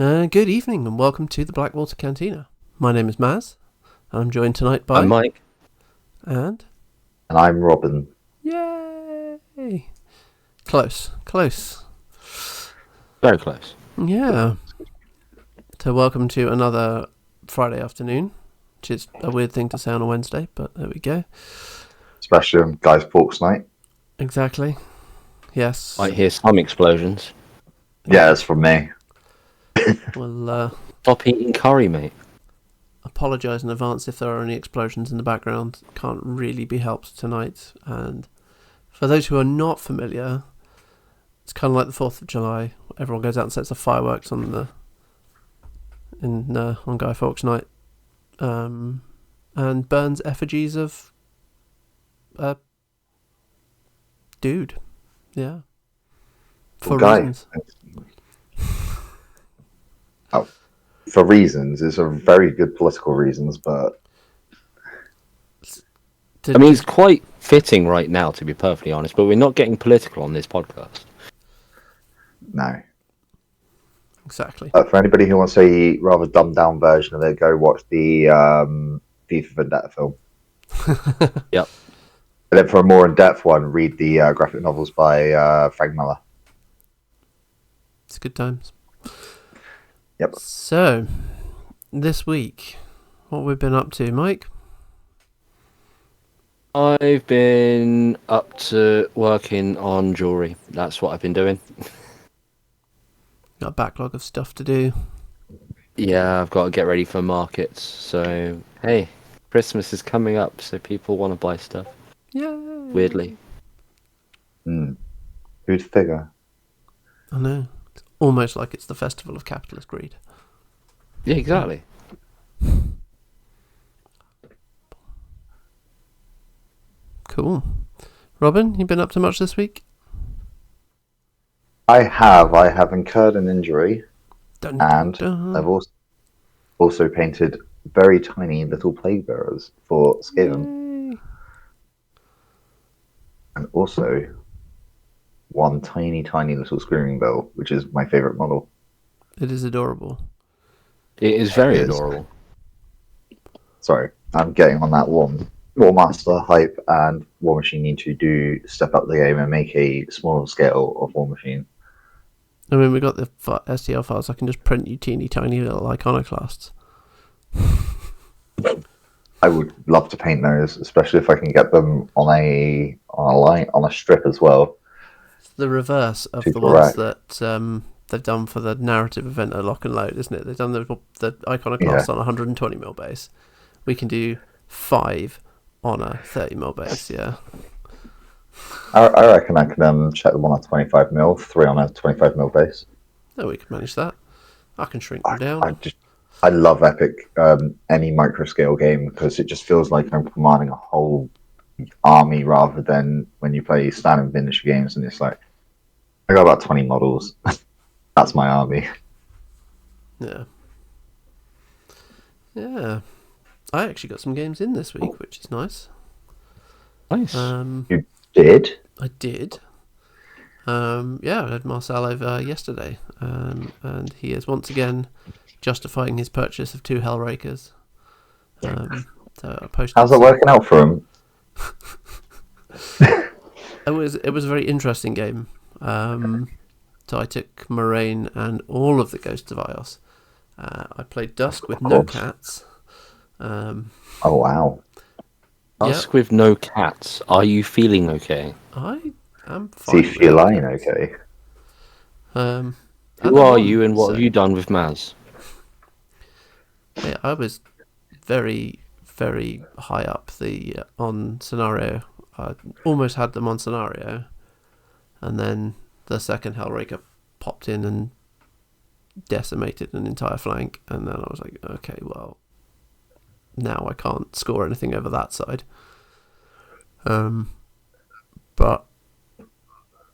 Good evening and welcome to the Blackwater Cantina. My name is Mazz, and I'm joined tonight by... I'm Mike. And... And I'm Robin. Yay! Close. Very close. Yeah. So welcome to another Friday afternoon, which is a weird thing to say on a Wednesday, but there we go. Especially on Guy's Forks night. Exactly. Yes. Might hear some explosions. Yeah, it's from me. We'll Stop eating curry, mate. apologise in advance if there are any explosions in the background. Can't really be helped tonight. And for those who are not familiar, it's kind of like the 4th of July. Everyone goes out and sets the fireworks on Guy Fawkes night, and burns effigies of a dude. Yeah. For reasons. Oh, for reasons. It's a very good political reasons, but... I mean, it's quite fitting right now, to be perfectly honest, but we're not getting political on this podcast. No. Exactly. For anybody who wants a rather dumbed down version of it, go watch the V for Vendetta film. Yep. And then for a more in-depth one, read the graphic novels by Frank Miller. It's good times. Yep. So, this week, what we've been up to, Mike? I've been up to working on jewellery. That's what I've been doing. Got a backlog of stuff to do. Yeah, I've got to get ready for markets. So, hey, Christmas is coming up, so people want to buy stuff. Yeah. Weirdly. Who'd figure? I know. It's almost like it's the festival of capitalist greed. Yeah, exactly. Cool. Robin, you been up to much this week? I have incurred an injury, and I've also painted very tiny little plague bearers for Skaven. Yay. And also one tiny little screaming bell, which is my favourite model. It is adorable. It is very adorable. Sorry, I'm getting on that War Master hype, and War Machine need to step up the game and make a smaller scale of War Machine. I mean, we got the STL files. I can just print you teeny tiny little iconoclasts. I would love to paint those, especially if I can get them on a strip as well. It's the reverse of To the correct. ones that they've done for the narrative event at Lock and Load, isn't it? They've done the iconoclasts on a 120mm base. We can do 5 on a 30mm base, yeah. I reckon I can check them on a 25mm, 3 on a 25mm base. No, we can manage that. I can shrink them down. I love Epic, any micro-scale game, because it just feels like I'm commanding a whole army rather than when you play stand and finish games and it's like, I got about 20 models. That's my army. Yeah. Yeah. I actually got some games in this week, which is nice. Nice. You did? I did. Yeah, I had Marcel over yesterday, and he is once again justifying his purchase of 2 Hellrakers. So I posted. How's it working out for him? It was a very interesting game. So I took Moraine and all of the Ghosts of Ios. I played Dusk with no cats. Oh wow! Dusk with no cats. Are you feeling okay? I am fine. See, feline, okay. Who are you and what have you done with Mazz? Yeah, I was very, very high up on scenario. I almost had them on scenario, and then the second Hellraker popped in and decimated an entire flank, and then I was like, okay, well, now I can't score anything over that side. But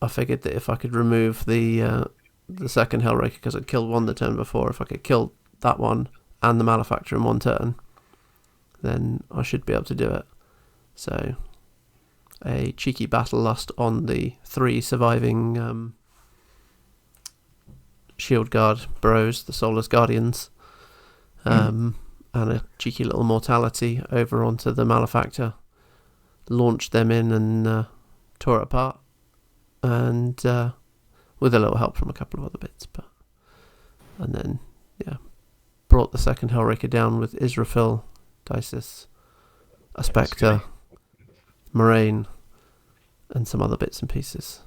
I figured that if I could remove the second Hellraker, because I'd killed one the turn before, if I could kill that one and the Malefactor in one turn, then I should be able to do it. So a cheeky battle lust on the 3 surviving Shield Guard bros, the Soulless Guardians, and a cheeky little Mortality over onto the Malefactor. Launched them in and tore it apart, and with a little help from a couple of other bits. And then brought the second Hellraker down with Israfil, Dices, a Spectre, Moraine, and some other bits and pieces.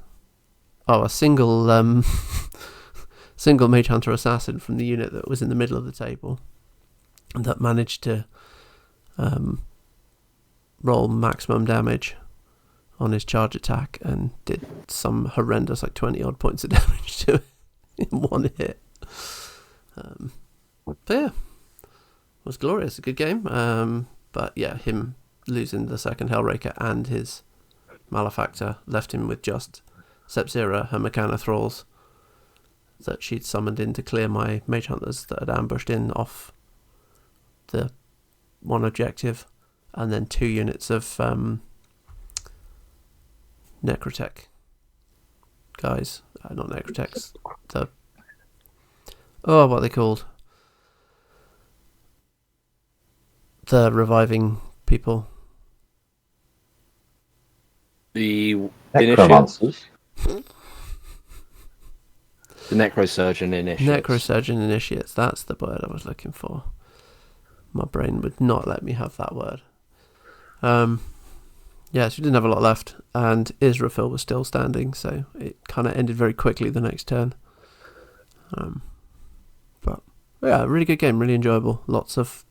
Oh, a single single Mage Hunter Assassin from the unit that was in the middle of the table that managed to roll maximum damage on his charge attack and did some horrendous 20 odd points of damage to it in one hit. But yeah, it was glorious, a good game. But yeah, him losing the second Hellraker and his Malefactor left him with just Sepzira, her Mechana Thralls that she'd summoned in to clear my Mage Hunters that had ambushed in off the one objective, and then 2 units of Necrotech guys. Not Necrotechs. What are they called? The reviving people. The Necromancers. The Necrosurgeon Initiates. Necrosurgeon Initiates, that's the word I was looking for. My brain would not let me have that word. So we didn't have a lot left, and Israfil was still standing, so it kind of ended very quickly the next turn. But yeah, really good game, really enjoyable. Lots of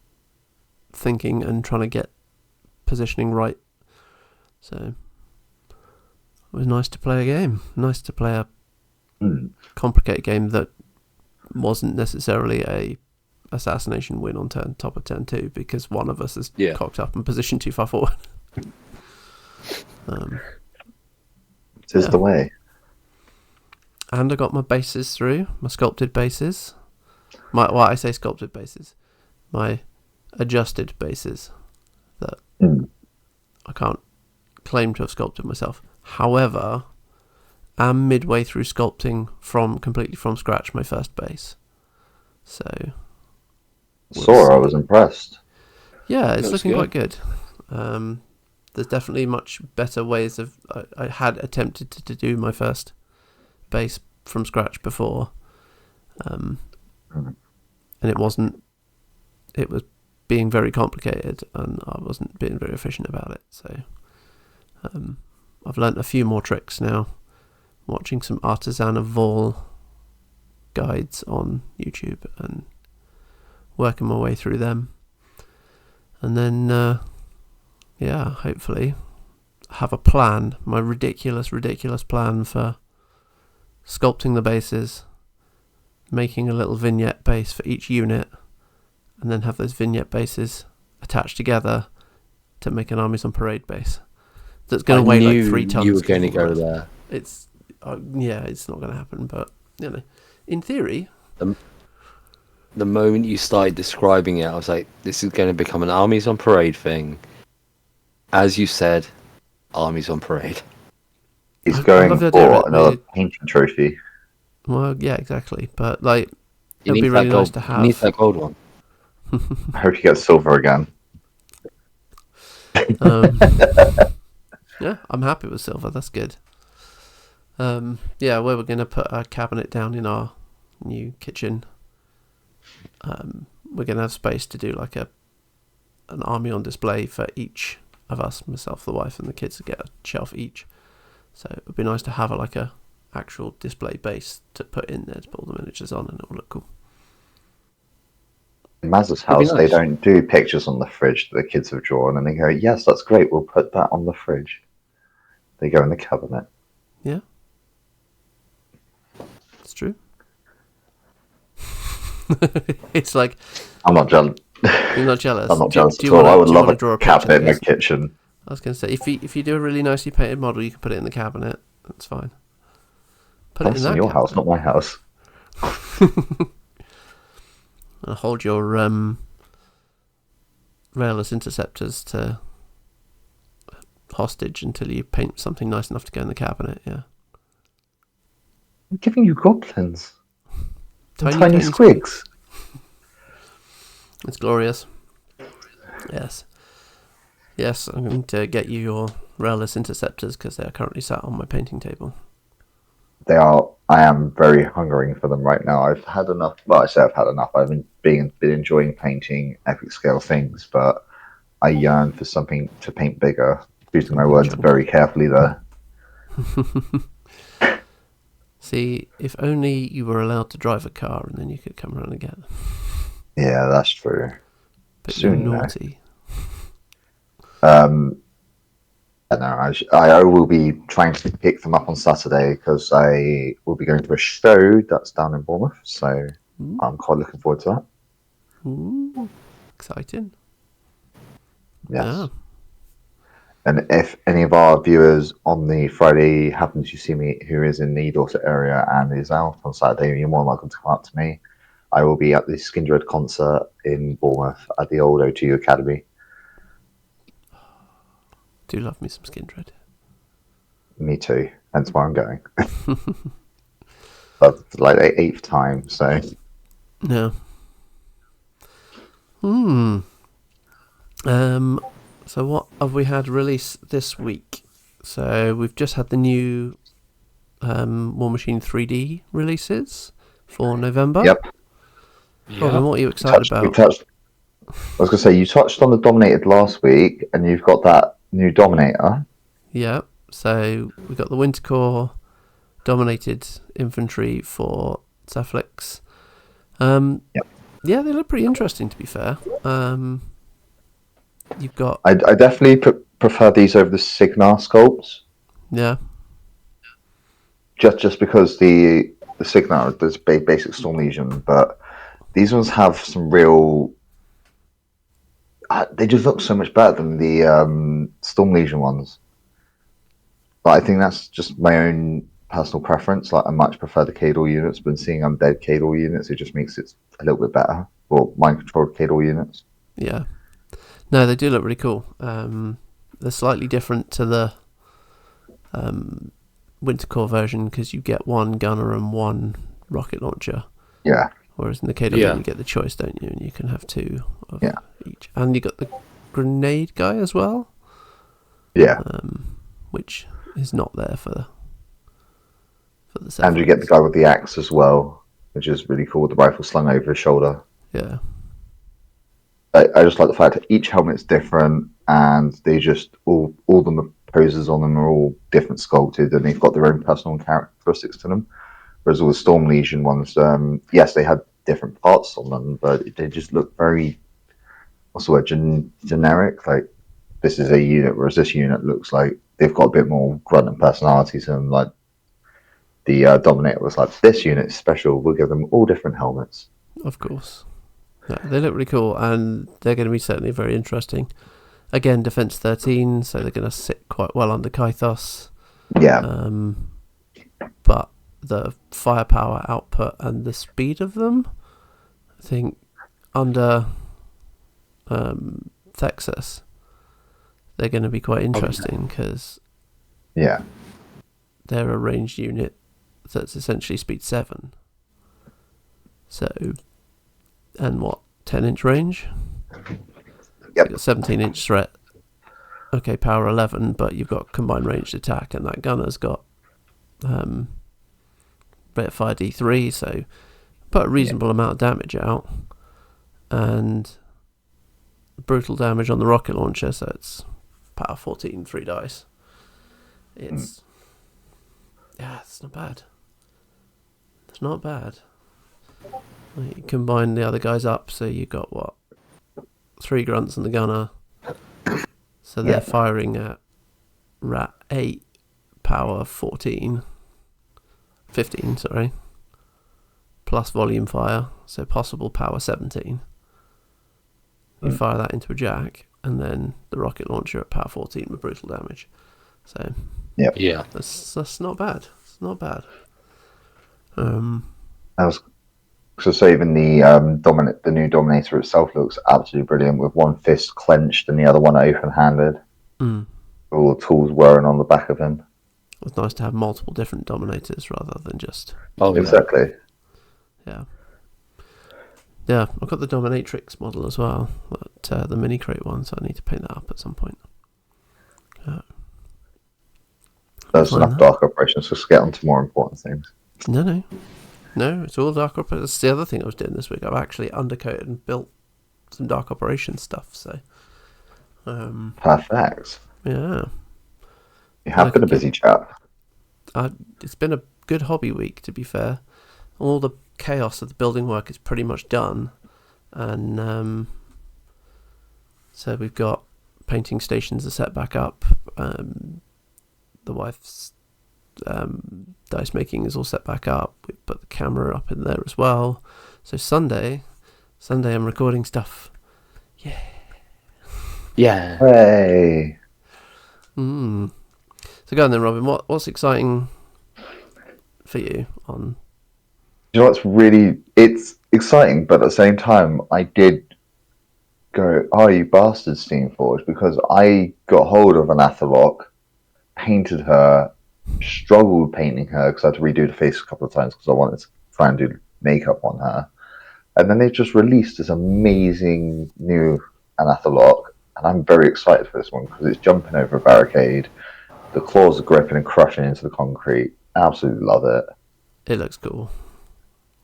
thinking and trying to get positioning right. So it was nice to play a game. Nice to play a complicated game that wasn't necessarily a assassination win on top of turn 2 because one of us is cocked up and positioned too far forward. Tis the way. And I got my bases through, my sculpted bases. I say sculpted bases. My adjusted bases that I can't claim to have sculpted myself. However, I'm midway through sculpting completely from scratch my first base. So I was impressed. Yeah, it's looking quite good. There's definitely much better ways of... I had attempted to do my first base from scratch before. And it wasn't... It was being very complicated, and I wasn't being very efficient about it. So I've learnt a few more tricks now. Watching some Artisan of Vol guides on YouTube and working my way through them. And then... hopefully have a plan, my ridiculous plan for sculpting the bases, making a little vignette base for each unit, and then have those vignette bases attached together to make an Armies on Parade base. That's going to weigh 3 tons. You were going to go there. It's not going to happen, but in theory. The moment you started describing it, I was like, this is going to become an Armies on Parade thing. As you said, Armies on Parade. He's going for another painting trophy. Well, yeah, exactly. But it'd be really nice to have. You need that gold one. I hope you get silver again. Yeah, I'm happy with silver. That's good. Where we're going to put a cabinet down in our new kitchen. We're going to have space to do an army on display for each of us, myself, the wife, and the kids, to get a shelf each. So it would be nice to have a actual display base to put in there to put all the miniatures on, and it will look cool. In Mazz's house, they don't do pictures on the fridge that the kids have drawn, and they go, yes, that's great, we'll put that on the fridge. They go in the cabinet. Yeah. It's true. It's like... I'm not jealous. You're not jealous? I'm not jealous at all. I would love a cabinet in the kitchen. I was going to say, if you do a really nicely painted model, you can put it in the cabinet. That's fine. That's in your house, not my house. And hold your railless interceptors to hostage until you paint something nice enough to go in the cabinet. Yeah. I'm giving you goblins. Tiny squigs. It's glorious. Yes. Yes, I'm going to get you your railless interceptors because they are currently sat on my painting table. They are. I am very hungering for them right now. I've had enough. Well, I say I've had enough. I've been enjoying painting epic scale things, but I yearn for something to paint bigger. Choosing my words very carefully there. See, if only you were allowed to drive a car and then you could come around and get them. Yeah, that's true. But Soon, you're naughty. I will be trying to pick them up on Saturday because I will be going to a show that's down in Bournemouth. So I'm quite looking forward to that. Ooh, exciting. Yes. Yeah. And if any of our viewers on the Friday happen to see me who is in the Dorset area and is out on Saturday, you're more welcome to come up to me. I will be at the Skindred concert in Bournemouth at the old O2 Academy. Do love me some Skindred. Me too. That's why I'm going. But like the 8th time, so. Yeah. So what have we had released this week? So we've just had the new War Machine 3D releases for November. Yep. Robin, what are you excited about? I was going to say, you touched on the Dominated last week, and you've got that new Dominator. Yeah. So we got the Winter Corps Dominated Infantry for Cephalyx. Yep. Yeah, they look pretty interesting, to be fair. You've got... I definitely prefer these over the Signar sculpts. Yeah. Just because the Signar, there's basic Storm Legion, but these ones have some real... they just look so much better than the Storm Legion ones. But I think that's just my own personal preference. Like, I much prefer the Cador units, but seeing undead Cador units, it just makes it a little bit better. Or mind-controlled Cador units. Yeah. No, they do look really cool. They're slightly different to the Winter Corps version because you get one gunner and one rocket launcher. Yeah. Whereas in the Cador you get the choice, don't you? And you can have two of each. And you got the grenade guy as well. Yeah. Which is not there for the Cephalyx. And you get the guy with the axe as well, which is really cool, with the rifle slung over his shoulder. Yeah. I just like the fact that each helmet's different, and they just all the poses on them are all different sculpted, and they've got their own personal characteristics to them. Whereas all the Storm Legion ones, yes, they had different parts on them, but they just look very, what's the word, generic. Like, this is a unit, whereas this unit looks like they've got a bit more grunt and personality to them. Like, the Dominator was like, this unit is special, we'll give them all different helmets. Of course. Yeah, they look really cool, and they're going to be certainly very interesting. Again, Defense 13, so they're going to sit quite well under Kythos. Yeah. But the firepower output and the speed of them, I think, under Texas, they're going to be quite interesting because they're a ranged unit that's essentially speed 7. So, and what, 10-inch range? Yep. You've got 17-inch threat. Okay, power 11, but you've got combined ranged attack, and that gunner's got rate of fire D3, so put a reasonable amount of damage out, and brutal damage on the rocket launcher, so it's power 14, 3 dice. It's it's not bad. It's not bad. You combine the other guys up, so you've got what, 3 grunts and the gunner, so they're firing at rat 8 power 15 plus volume fire, so possible power 17. You fire that into a jack, and then the rocket launcher at power 14 with brutal damage. So that's not bad. It's not bad. I was so even the new Dominator itself looks absolutely brilliant, with one fist clenched and the other one open-handed. All the tools whirring on the back of him. It's nice to have multiple different Dominators rather than just... Exactly. Yeah. Yeah, I've got the Dominatrix model as well, but the mini crate one, so I need to paint that up at some point. That's Find enough that. dark operations. Let's get on to more important things. No, it's all dark operations. That's the other thing I was doing this week. I've actually undercoated and built some dark operations stuff. So, Perfect. yeah, You have been a busy chap. it's been a good hobby week, to be fair. All the chaos of the building work is pretty much done, and so we've got painting stations are set back up. The wife's dice making is all set back up. We've put the camera up in there as well. So Sunday I'm recording stuff. Yeah. Hey. So go on then, Robin. What's exciting for you on? You know what's it's exciting, but at the same time, I did go, oh, you bastard, Steamforge, because I got hold of an Athalok, painted her, struggled painting her because I had to redo the face a couple of times because I wanted to try and do makeup on her. And then they just released this amazing new Anathalok, and I'm very excited for this one because it's jumping over a barricade. The claws are gripping and crushing into the concrete. Absolutely love it. It looks cool.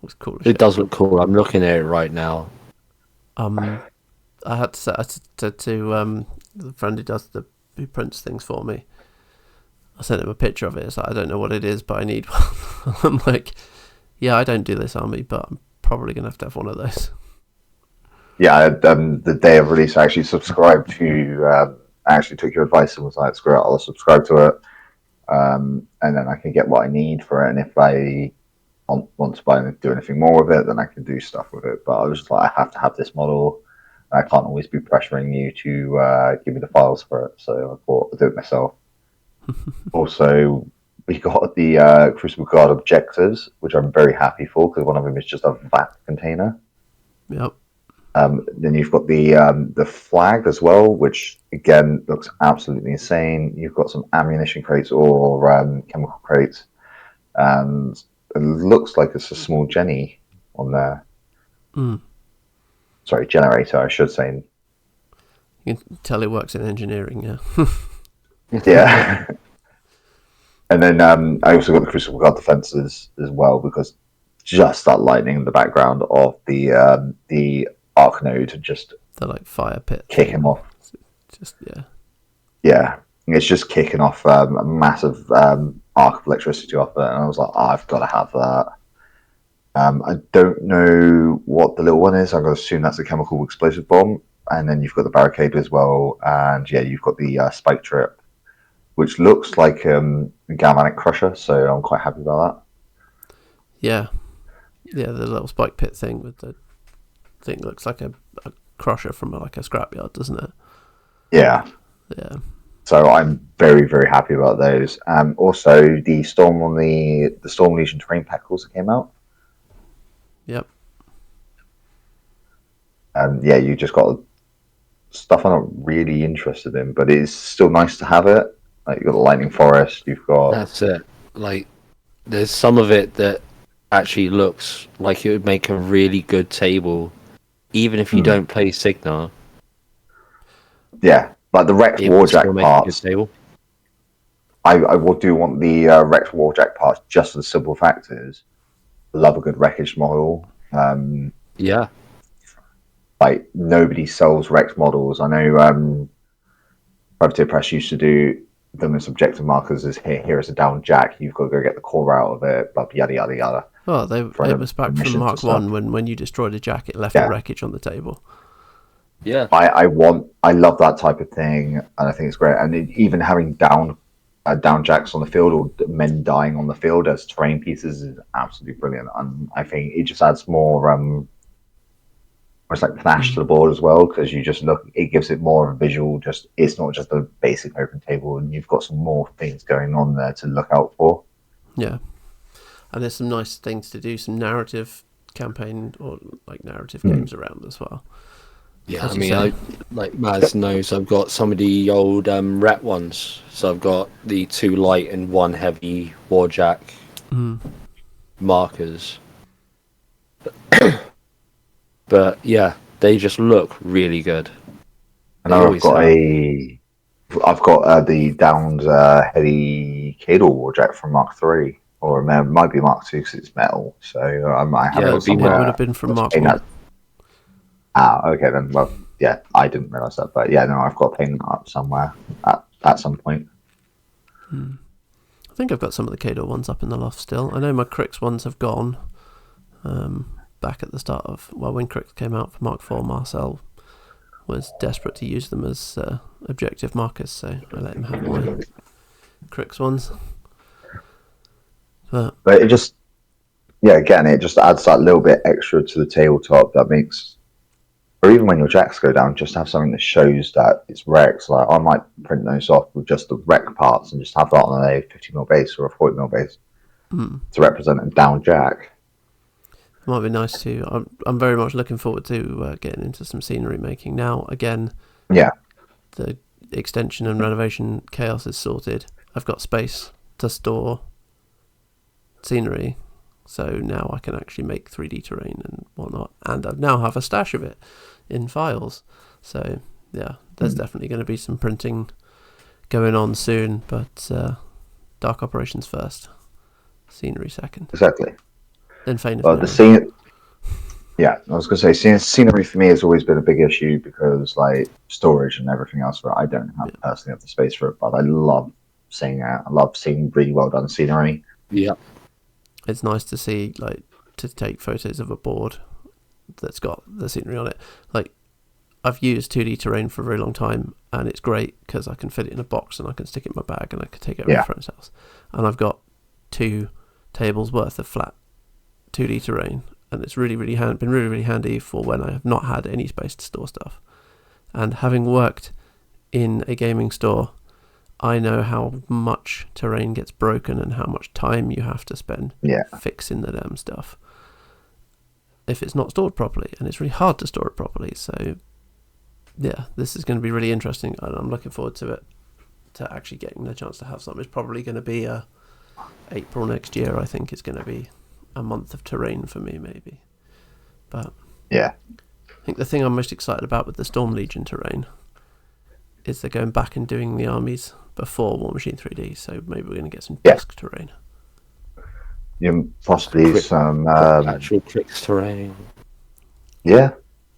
Looks cool. It does look cool. I'm looking at it right now. I had to say to the friend who prints things for me. I sent him a picture of it. It's like, I don't know what it is, but I need one. I'm like, yeah, I don't do this army, but I'm probably gonna have to have one of those. Yeah, the day of release, I actually subscribed to. I actually took your advice and was like, "Screw it, I'll subscribe to it," and then I can get what I need for it. And if I want to buy and do anything more with it, then I can do stuff with it. But I was just like, I have to have this model. I can't always be pressuring you to give me the files for it. So I thought I'd do it myself. Also, we got the Crucible Guard objectives, which I'm very happy for because one of them is just a VAT container. Yep. Then you've got the flag as well, which again looks absolutely insane. You've got some ammunition crates or chemical crates, and it looks like it's a small Jenny on there. Sorry, generator, I should say. You can tell it works in engineering, yeah. Yeah. And then I also got the Crucible Guard defenses as well because just that lightning in the background of the arc node just The like fire pit kicking off. Just yeah. Yeah, it's just kicking off a massive arc of electricity off it, and I was like, oh, I've got to have that. I don't know what the little one is. I'm going to assume that's a chemical explosive bomb. And then you've got the barricade as well, and yeah, you've got the spike trip, which looks like a galvanic crusher. So I'm quite happy about that. Yeah, the little spike pit thing with the thing looks like a crusher from like a scrapyard, doesn't it? Yeah. Yeah. So I'm very, very happy about those. Also, the Storm on the Storm Legion terrain pack also came out. Yep. Yeah, you just got stuff I'm not really interested in, but it's still nice to have it. Like you've got the Lightning Forest, you've got... That's it. Like, there's some of it that actually looks like it would make a really good table, even if you don't play Signar. Yeah, like the Rex It would still Warjack make a good parts. table. I do want the Rex Warjack parts just for the simple fact is, love a good wreckage model. Yeah. Like nobody sells Rex models. I know Privateer Press used to do them as objective markers as here is a down jack. You've got to go get the core out of it, blah, yada yada yada. Well, it was back from Mark 1 when you destroyed a jack, it left the wreckage on the table. Yeah. I love that type of thing, and I think it's great. And even having down jacks on the field or men dying on the field as terrain pieces is absolutely brilliant. And I think it just adds more it's like panache to the board as well, because you just look, it gives it more of a visual. Just it's not just a basic open table, and you've got some more things going on there to look out for. Yeah, and there's some nice things to do, some narrative campaign or like narrative games around as well. Yeah, I mean, like Mazz knows, I've got some of the old rep ones. So I've got the 2 light and 1 heavy Warjack markers. But yeah, they just look really good. And They I've always got have. the downed heavy cable warjack from Mark III, or it might be Mark II because it's metal. So I might have Yeah, it would be it would somewhere. have been from Just Mark paint 1. that. Okay then. Well, yeah, I didn't realise that, but yeah, no, I've got to paint that up somewhere at some point. I think I've got some of the Kador ones up in the loft still. I know my Crix ones have gone. Back at the start of, well, when Crix came out for Mark IV, Marcel was desperate to use them as objective markers, so I let him have my Crix ones. But it just, yeah, again, it just adds that little bit extra to the tabletop that makes, or even when your jacks go down, just have something that shows that it's Rex. Like I might print those off with just the rec parts and just have that on a 50mm base or a 40mm base to represent a down jack. it might be nice too. I'm very much looking forward to getting into some scenery making now. Again, Yeah, the extension and renovation chaos is sorted. I've got space to store scenery, so now I can actually make 3D terrain and whatnot, and I now have a stash of it in files. So yeah, there's definitely going to be some printing going on soon, but Dark Operations first, scenery second, exactly. then Fane of But the Memory. scene, yeah, I was going to say, scenery for me has always been a big issue because, like, storage and everything else, where I don't personally have the space for it, but I love seeing it. I love seeing really well done scenery. Yeah. It's nice to see, like, to take photos of a board that's got the scenery on it. Like, I've used 2D terrain for a very long time, and it's great because I can fit it in a box and I can stick it in my bag and I can take it over to a friend's house. And I've got 2 tables worth of flat 2D terrain, and it's been really handy for when I have not had any space to store stuff. And having worked in a gaming store, I know how much terrain gets broken and how much time you have to spend fixing the damn stuff if it's not stored properly, and it's really hard to store it properly. So yeah, this is going to be really interesting, and I'm looking forward to it, to actually getting the chance to have something. It's probably going to be April next year. I think it's going to be a month of terrain for me, maybe. But yeah, I think the thing I'm most excited about with the Storm Legion terrain is they're going back and doing the armies before War Machine 3D, so maybe we're going to get some disc terrain. Possibly some actual Crix terrain. Yeah,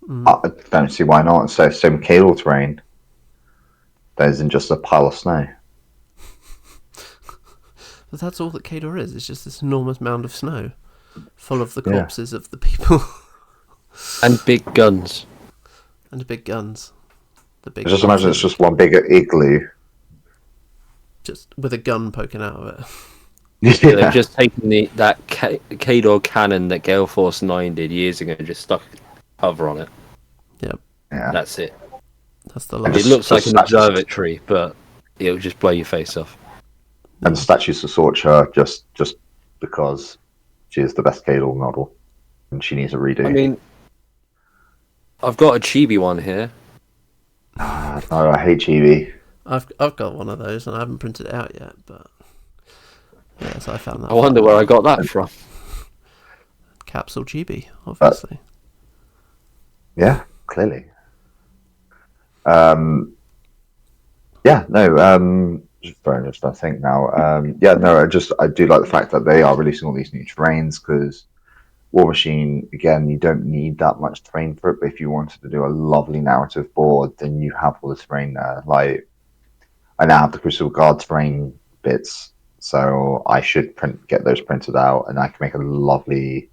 I don't see why not. So some cable terrain. There isn't just a pile of snow. But that's all that Kador is. It's just this enormous mound of snow, full of the corpses of the people. And big guns. And big guns. Just imagine it's just one big igloo. Just with a gun poking out of it. Yeah, they've just taken that Kador cannon that Gale Force 9 did years ago and just stuck a cover on it. Yep. Yeah. That's it. That's the last. It looks like an observatory, but it'll just blow your face off. And the statues to Sorcha just because she is the best Kador model and she needs a redo. I mean, I've got a chibi one here. No, I hate chibi. I've got one of those and I haven't printed it out yet, but yeah, so I found that. I wonder where I got that from. Capsule chibi, obviously. Yeah, clearly. Yeah, no, just I think now. Yeah, no, I do like the fact that they are releasing all these new terrains because War Machine, again, you don't need that much terrain for it, but if you wanted to do a lovely narrative board, then you have all the terrain there. Like, I now have the Crucible Guard terrain bits, so I should get those printed out, and I can make a lovely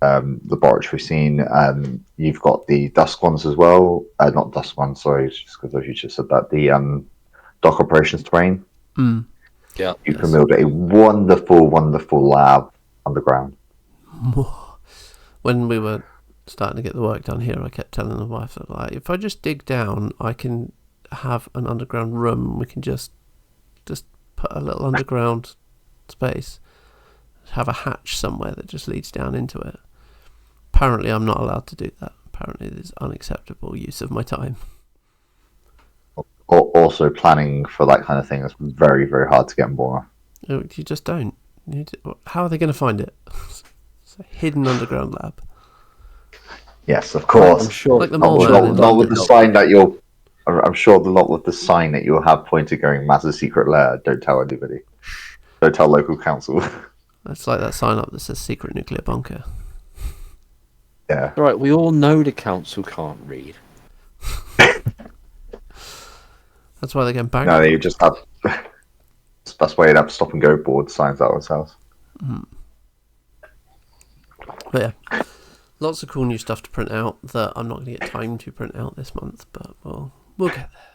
laboratory scene. You've got the Dusk ones as well. Not Dusk ones, sorry, just because you just said that. The Dock Operations terrain. Yeah, you can build a wonderful lab underground. When we were starting to get the work done here, I kept telling the wife that, like, if I just dig down, I can have an underground room. We can just put a little underground space, have a hatch somewhere that just leads down into it. Apparently, I'm not allowed to do that. Apparently, it is unacceptable use of my time. Also, planning for that kind of thing is very, very hard to get on board. You just don't. How are they going to find it? It's a hidden underground lab. Yes, of course. I'm sure. Like the Not mole with, man not, in not with London. the sign that you'll. I'm sure not with the sign that you'll have pointed going Mazz's secret lair. Don't tell anybody. Don't tell local council. It's like that sign up that says secret nuclear bunker. Yeah. Right, we all know the council can't read. That's why they're getting bankrupt. No, you just have. That's why you'd have stop and go board signs out of house. But yeah, lots of cool new stuff to print out that I'm not going to get time to print out this month, but we'll get there.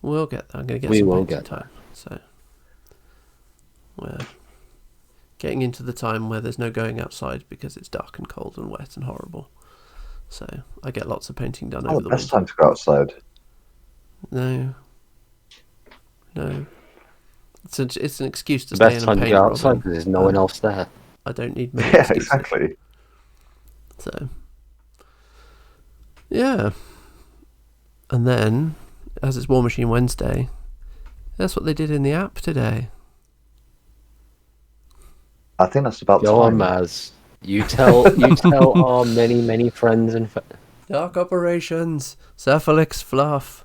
We'll get there. I'm going to get We some will painting get time. So we're getting into the time where there's no going outside because it's dark and cold and wet and horrible. So I get lots of painting done over the Best winter. time to go outside. No. It's an excuse to The stay best in time and to paint, go outside Robin. because there's no one else there. I don't need many Yeah, excuses. exactly. So, yeah. And then, as it's War Machine Wednesday, that's what they did in the app today. I think that's about Go on, time. Mazz. You tell our many friends and Dark Operations, Cephalyx fluff.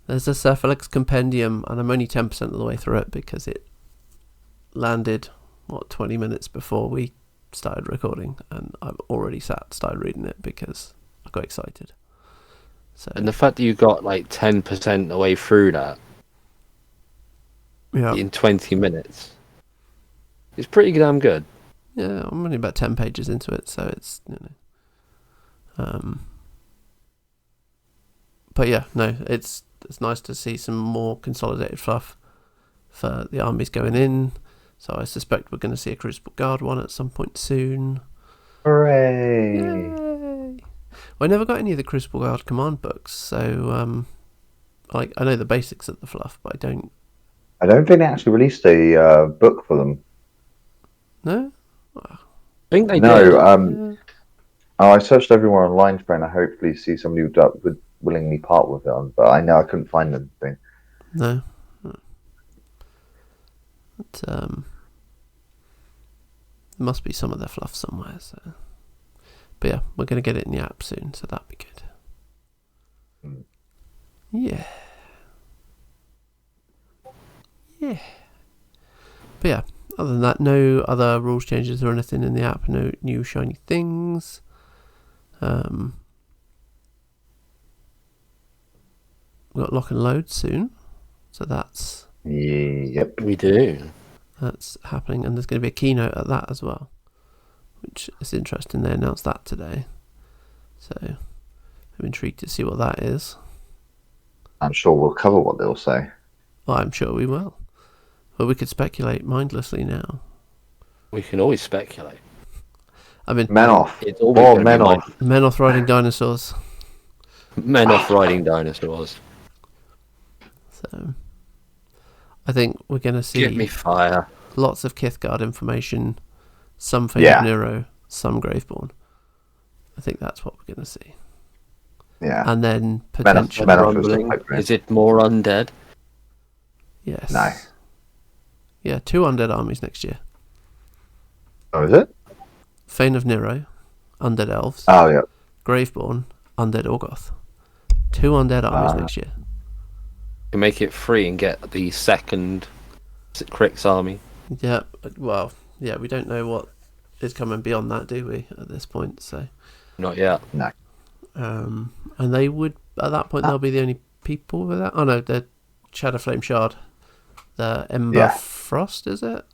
There's a Cephalyx compendium, and I'm only 10% of the way through it because it landed, 20 minutes before we started recording, and I've already started reading it because I got excited. So the fact that you got like 10% away through that yeah, in 20 minutes is pretty damn good. yeah, I'm only about 10 pages into it, so it's but yeah, no, it's nice to see some more consolidated fluff for the armies going in. So I suspect we're going to see a Crucible Guard one at some point soon. Hooray! Yay! I never got any of the Crucible Guard command books, so I know the basics of the fluff, but I don't. I don't think they actually released a book for them. No. I think they did. No. I searched everywhere online trying to hopefully see somebody who would willingly part with it, but I know I couldn't find anything. No. But, there must be some of their fluff somewhere. So, but yeah, we're going to get it in the app soon, so that'd be good. Yeah. Yeah. But yeah, other than that, no other rules changes or anything in the app. No new shiny things. We've got lock and load soon, so that's Yep. We do. That's happening, and there's going to be a keynote at that as well, which is interesting. They announced that today, so I'm intrigued to see what that is. I'm sure we'll cover what they'll say. Well, I'm sure we will, but we could speculate mindlessly now. We can always speculate. I mean, Men off. It's always More gonna men be off. men off riding dinosaurs. Men off riding dinosaurs. So I think we're going to see Give me fire. lots of Kithgard information, some Fate Yeah. of Nero, some Graveborn. I think that's what we're going to see. Yeah. And then Men potentially, Men off is Rumbling. the pipe dream. Is it more undead? yes. No. Yeah, 2 undead armies next year. Oh, is it? Fane of Nero, undead elves. Oh, yeah. Graveborn, undead Orgoth. 2 undead armies next year. You make it free and get the second Crix army. Yeah, well, yeah, we don't know what is coming beyond that, do we, at this point? So, Not yet. No. and they would, at that point, they'll be the only people with that. Oh no, the Shadowflame Shard, the Ember Yeah. Frost, is it?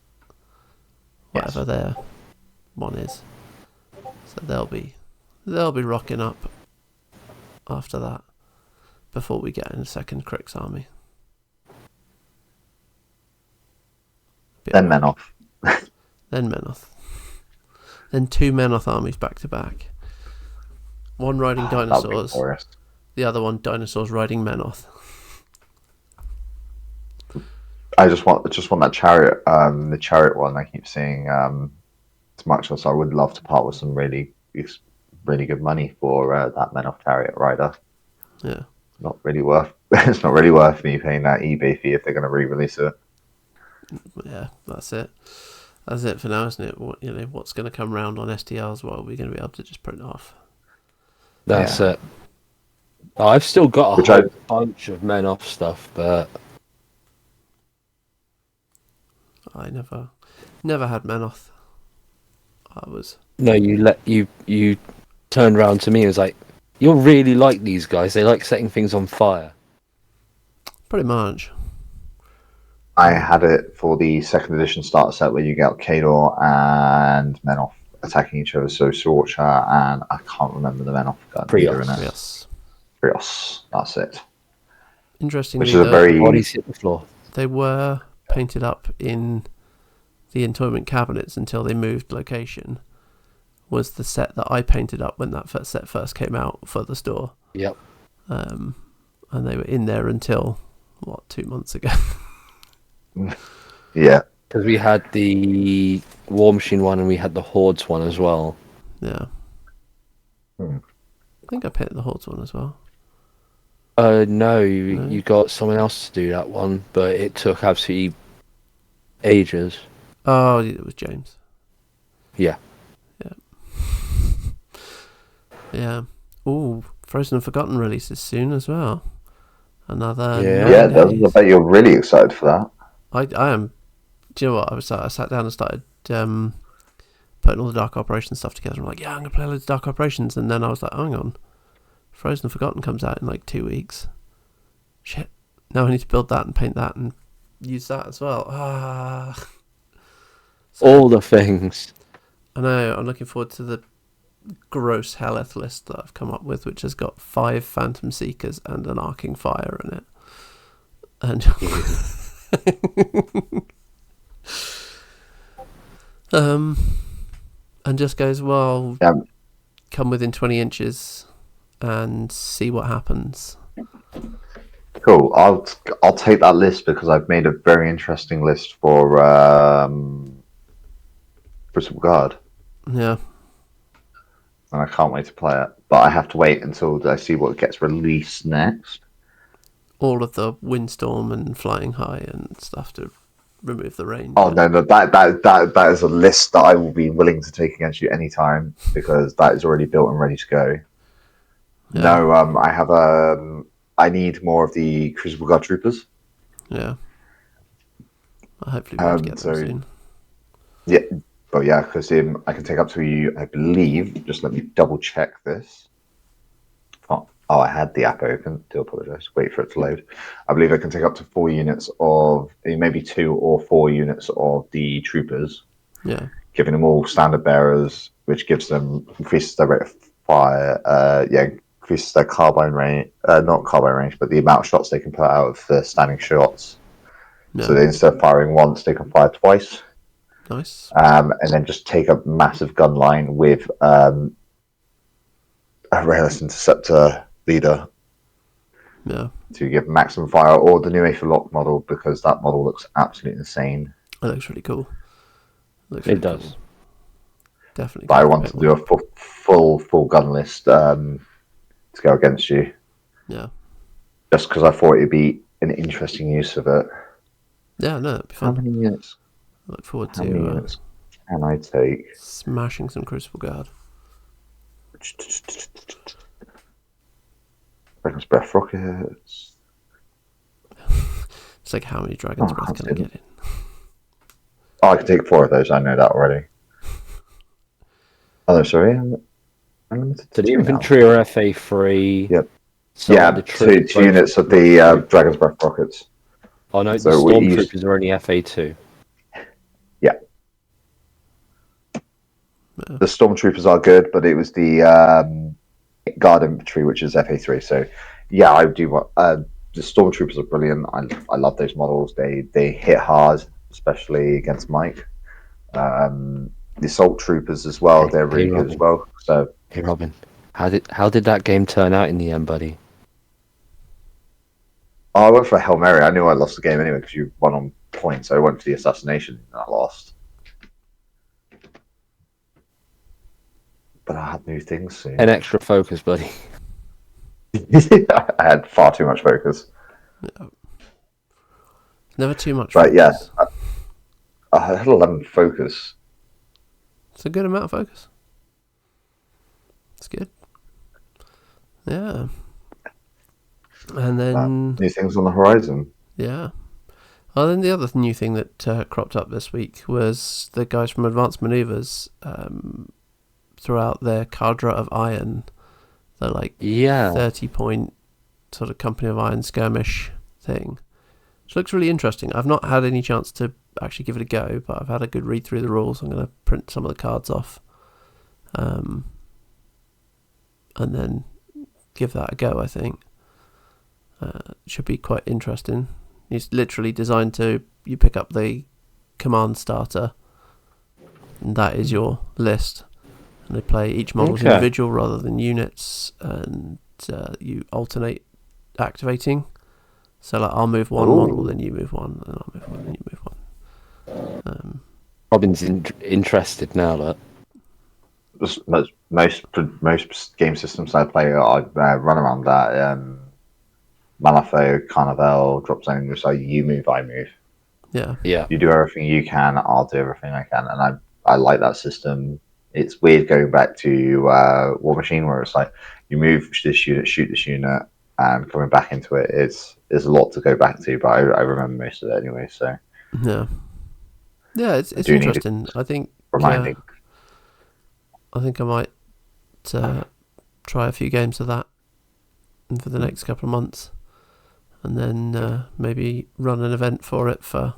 Whatever their one is. So they'll be rocking up after that, before we get in a second Crix army. Then Men off. Then Menoth. Then 2 Menoth armies back to back. One riding That'd be dinosaurs, glorious. the other one dinosaurs riding Menoth. I just want that chariot, the chariot one. I keep seeing as much as I would love to part with some really good money for that Men off chariot rider. Yeah. Not really worth. It's not really worth me paying that eBay fee if they're going to re-release it. Yeah, that's it. That's it for now, isn't it? What's going to come round on STRs? Well, we're going to be able to just print off. That's Yeah. it. I've still got a Which whole bunch of men off stuff, but I never had Menoth. I was no, you turned around to me and was like, "You're really like these guys. They like setting things on fire." pretty much. I had it for the second edition starter set where you get Kador and Menoth attacking each other. So Sorcha and I can't remember the Menoth gun leader in Prios. it. Yes. Prios. That's it. Interestingly, Which is a very Bodies hit the floor. they were painted up in the entombment cabinets until they moved location. Was the set that I painted up when that first set first came out for the store. Yep. And they were in there until 2 months ago. yeah. Because we had the War Machine one and we had the Hordes one as well. Yeah. I think I painted the Hordes one as well. No, you got someone else to do that one, but it took absolutely ages. Oh, it was James. Yeah. Yeah. Ooh, Frozen and Forgotten releases soon as well. Another Yeah. 9 Yeah, days. I bet you're really excited for that. I am. Do you know what? I sat down and started putting all the Dark Operations stuff together. I'm like, yeah, I'm gonna play loads of Dark Operations, and then I was like, hang on, Frozen and Forgotten comes out in like 2 weeks. Shit. Now I need to build that and paint that and use that as well. All the things. I know. I'm looking forward to the gross Helleth list that I've come up with, which has got 5 Phantom Seekers and an Arcing Fire in it. And and just goes, well, come within 20 inches and see what happens. Cool. I'll take that list because I've made a very interesting list for Crystal Guard, Yeah. and I can't wait to play it. But I have to wait until I see what gets released next. All of the windstorm and flying high and stuff to remove the range. Oh no, that is a list that I will be willing to take against you anytime because that is already built and ready to go. Yeah. No, I have I need more of the Crucible Guard troopers. Yeah. I'll hopefully be able to get them soon. Yeah, but yeah, because I can take up to you, I believe. Just let me double check this. Oh, I had the app open. Do apologise. Wait for it to load. I believe I can take up to 4 units of, maybe 2 or 4 units of the troopers. Yeah. Giving them all standard bearers, which gives them increases their rate of fire. Increases their carbine range. Not carbine range, but the amount of shots they can put out of the standing shots. Yeah. So instead of firing once, they can fire twice. Nice. And then just take a massive gun line with a Rayless Interceptor leader Yeah. to give maximum fire, or the new Aether Lock model, because that model looks absolutely insane. It looks really cool. It does. Cool. Definitely. But I want to do a full gun list to go against you. Yeah. Just because I thought it'd be an interesting use of it. Yeah, no, it'd be How fun. many units? I look forward How many to units can I take? smashing some Crucible Guard. Dragon's Breath rockets. It's like, how many Dragon's Breath can I get in? Oh, I can take 4 of those. I know that already. Oh, no, sorry. Unlimited So the 2 now. infantry are FA3. Yep. So Yeah, the 2 units of the Dragon's Breath rockets. Oh no, So the we stormtroopers are only FA2. Yeah. The stormtroopers are good, but it was the guard infantry, which is FA3. So, yeah, I do want. The stormtroopers are brilliant. I love those models. They hit hard, especially against Mike. The assault troopers as well. They're really good as well. So, Hey Robin, how did that game turn out in the end, buddy? I went for a Hail Mary. I knew I lost the game anyway because you won on points. I went for the assassination and I lost. But I had new things soon. An extra focus, buddy. I had far too much focus. Yeah. Never too much. But yeah, focus. I had 11 focus. It's a good amount of focus. It's good. Yeah. And then New things on the horizon. yeah. Well, then the other new thing that cropped up this week was the guys from Advanced Maneuvers threw out their Cadre of Iron. They're like Yeah. 30-point sort of Company of Iron skirmish thing. Which looks really interesting. I've not had any chance to actually give it a go, but I've had a good read through the rules. I'm going to print some of the cards off. And then give that a go, I think. Should be quite interesting. It's literally designed to, you pick up the command starter, and that is your list. And they play each model's individual rather than units, and you alternate activating. So like, I'll move one model, then you move one, and I'll move one, then you move one. Robin's interested now, look. Most game systems I play, I run around that. Malifaux, Carnival, Drop Zone, so you move, I move. Yeah. You do everything you can, I'll do everything I can, and I like that system. It's weird going back to War Machine, where it's like you move this unit, shoot this unit, and coming back into it is a lot to go back to, but I remember most of it anyway. So yeah, it's interesting. I think reminding. I think I might try a few games of that for the next couple of months, and then maybe run an event for it. For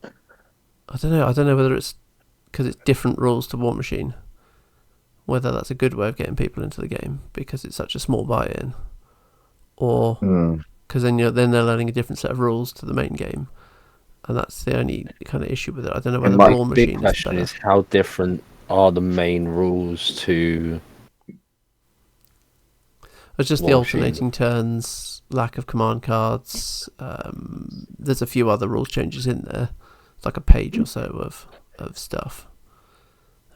I don't know whether it's because it's different rules to War Machine, whether that's a good way of getting people into the game because it's such a small buy-in, or because then they're learning a different set of rules to the main game, and that's the only kind of issue with it. I don't know whether War Machine big question is how different are the main rules to. It's just the alternating turns, lack of command cards. There's a few other rules changes in there, it's like a page or so of stuff.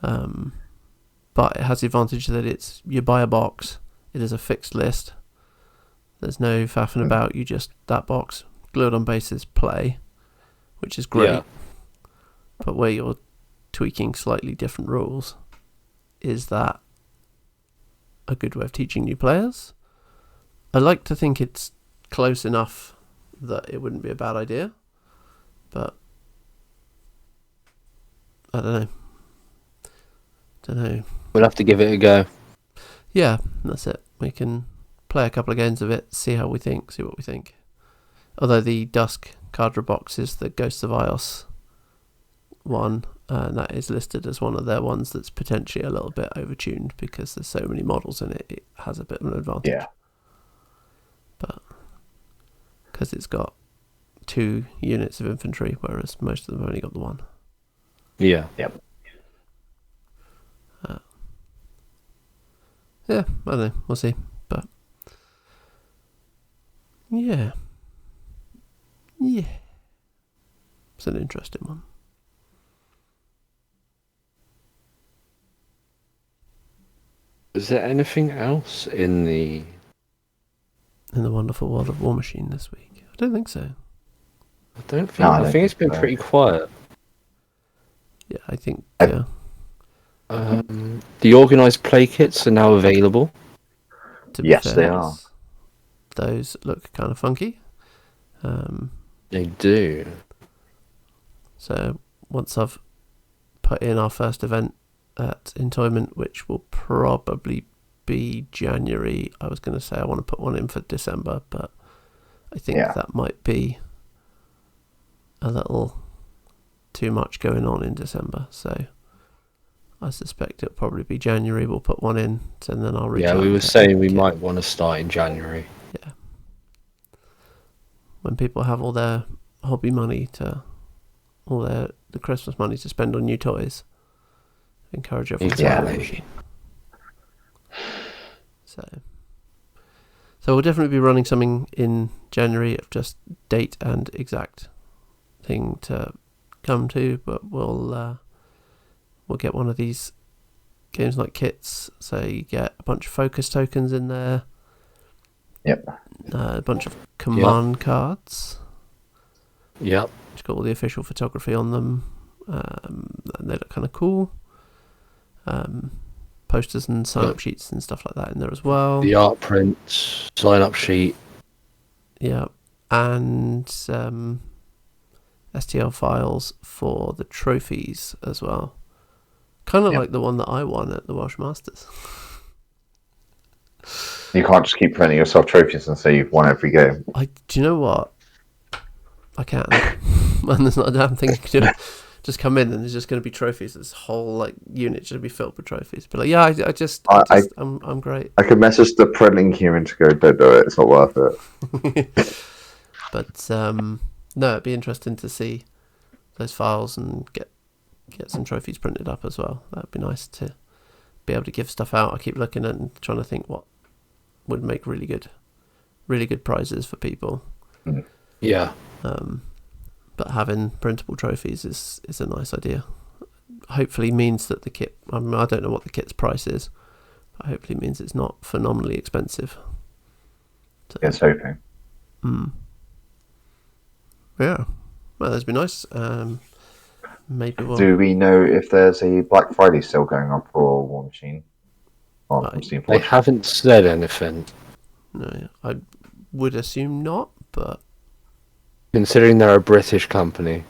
But it has the advantage that you buy a box, it is a fixed list. There's no faffing about, you just, that box, glue it on bases, play, which is great. Yeah. But where you're tweaking slightly different rules, is that a good way of teaching new players? I like to think it's close enough that it wouldn't be a bad idea, but I don't know. We'll have to give it a go. Yeah, that's it. We can play a couple of games of it, see what we think. Although the Dusk Cadre box is the Ghosts of Ios one, and that is listed as one of their ones that's potentially a little bit overtuned because there's so many models in it, it has a bit of an advantage. Yeah. But because it's got 2 units of infantry, whereas most of them have only got the 1. Yeah. Yep. Yeah, I don't know. We'll see. But yeah, it's an interesting one. Is there anything else in the wonderful world of War Machine this week? I don't think so. I think it's been pretty quiet. Yeah, I think. The organised play kits are now available. Yes, they are. Those look kind of funky. They do. So once I've put in our first event at Entoyment, which will probably be January, I was going to say I want to put one in for December, but I think that might be a little too much going on in December, so I suspect it'll probably be January. We'll put one in, and then I'll reach out. Yeah, we were saying we might want to start in January. Yeah, when people have all their hobby money the Christmas money to spend on new toys, encourage everyone to buy a machine. So we'll definitely be running something in January of just date and exact thing to come to, but we'll get one of these games like kits, so you get a bunch of focus tokens in there. Yep. A bunch of command cards. Yep. Which got all the official photography on them. And they look kind of cool. posters and sign-up sheets and stuff like that in there as well. The art prints, sign-up sheet. Yeah, and STL files for the trophies as well. Kind of like the one that I won at the Welsh Masters. You can't just keep printing yourself trophies and say you've won every game. Do you know what? I can. And there's not a damn thing you can do. Just come in and there's just going to be trophies. This whole unit should be filled with trophies. But I'm great. I could message the printing human to go, don't do it. It's not worth it. But no, it'd be interesting to see those files and get some trophies printed up as well. That'd be nice to be able to give stuff out. I keep looking at and trying to think what would make really good prizes for people. Yeah. But having printable trophies is a nice idea. Hopefully means that the kit, I don't know what the kit's price is, but hopefully means it's not phenomenally expensive. So, It's hoping. Yeah. Well, that'd be nice. Maybe we'll... Do we know if there's a Black Friday sale going on for War Machine? They haven't said anything. No, I would assume not, but... Considering they're a British company.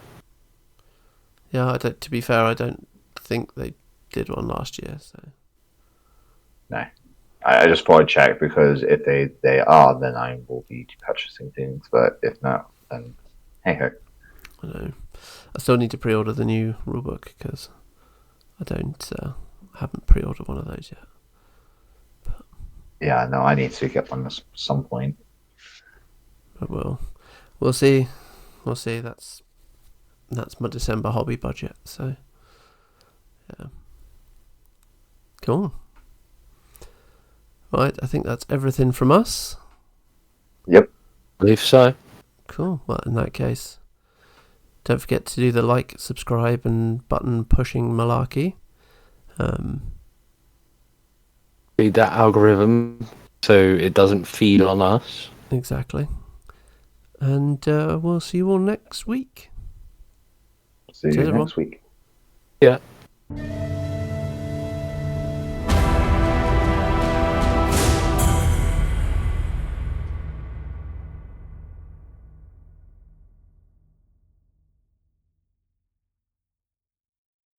Yeah, to be fair, I don't think they did one last year. So No. I just thought I'd check, because if they are, then I will be purchasing things. But if not, then hey ho. I know. I still need to pre-order the new rulebook because haven't pre-ordered one of those yet. But yeah, no, I need to get one at some point. But we'll see. We'll see. That's my December hobby budget. So yeah, cool. Right, I think that's everything from us. Yep. Believe so. Cool. Well, in that case, don't forget to do the like, subscribe, and button pushing malarkey. Feed that algorithm so it doesn't feed on us. Exactly. And we'll see you all next week. See you Cheers, next week. Yeah.